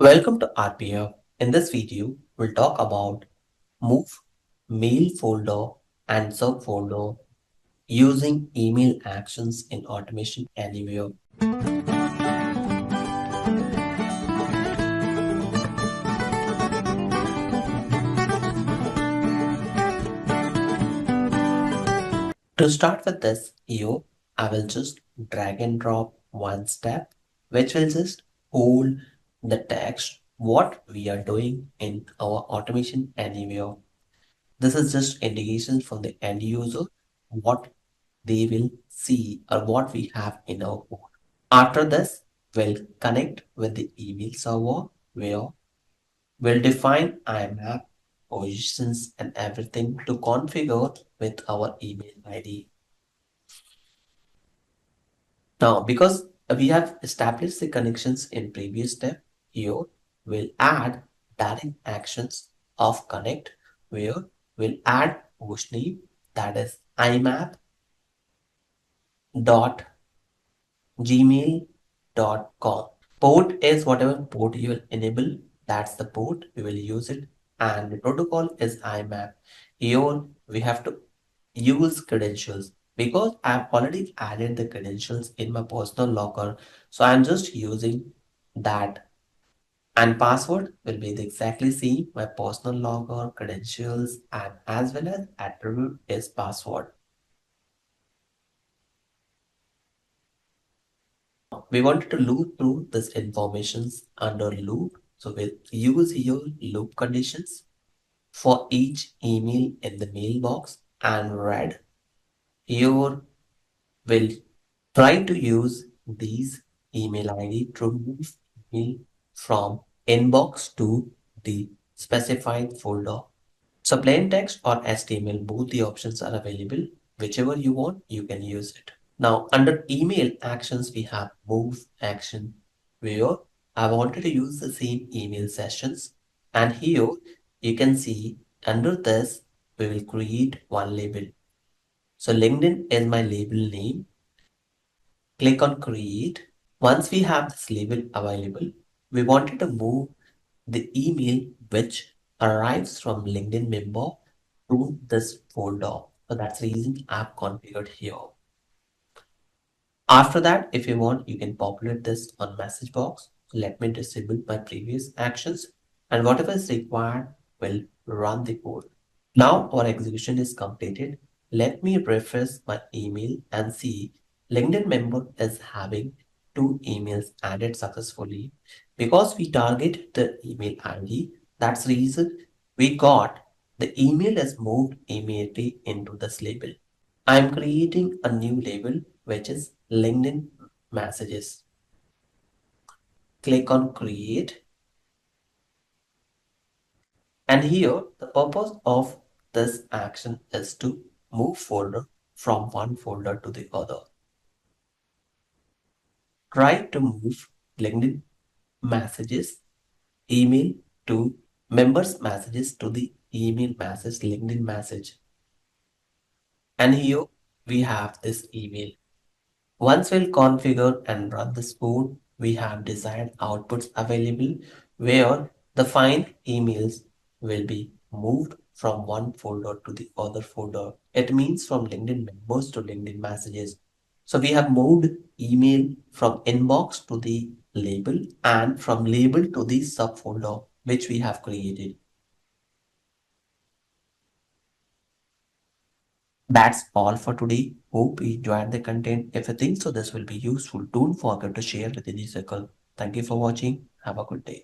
Welcome to RPF. In this video, we'll talk about move mail folder and subfolder using email actions in Automation Anywhere. To start with this, here I will just drag and drop one step, which will just hold the text what we are doing in our Automation Anywhere. This is just indication from the end user what they will see or what we have in our code. After this, we'll connect with the email server where we'll define IMAP, positions and everything to configure with our email ID. Now, because we have established the connections in previous step, here we'll add direct actions of connect where we'll add host name, that is IMAP dot gmail.com. Port is whatever port you will enable, that's the port we will use it. And the protocol is IMAP. Here we have to use credentials because I've already added the credentials in my personal locker. So I'm just using that, and password will be the exactly same, my personal locker credentials, and as well as attribute is password. We wanted to loop through this informations under loop. So we'll use here loop conditions for each email in the mailbox and read. Here we'll try to use these email ID to move email from inbox to the specified folder. So plain text or HTML, both the options are available. Whichever you want, you can use it. Now, under email actions, we have move action where I wanted to use the same email sessions. And here you can see under this, we will create one label. So LinkedIn is my label name. Click on create. Once we have this label available, we wanted to move the email which arrives from LinkedIn member to this folder. So that's the reason I've configured here. After that, if you want, you can populate this on message box. So let me disable my previous actions and whatever is required will run the code. Now our execution is completed. Let me refresh my email and see LinkedIn member is having two emails added successfully because we target the email ID. That's the reason we got the email is moved immediately into this label. I'm creating a new label which is LinkedIn messages. Click on create. And here the purpose of this action is to move folder from one folder to the other. Try to move LinkedIn messages email to members messages to the email message LinkedIn message. And here we have this email. Once we'll configure and run this code, we have desired outputs available where the find emails will be moved from one folder to the other folder. It means from LinkedIn members to LinkedIn messages. So we have moved email from inbox to the label and from label to the subfolder which we have created. That's all for today. Hope you enjoyed the content. If you think so, this will be useful. Don't forget to share within the circle. Thank you for watching. Have a good day.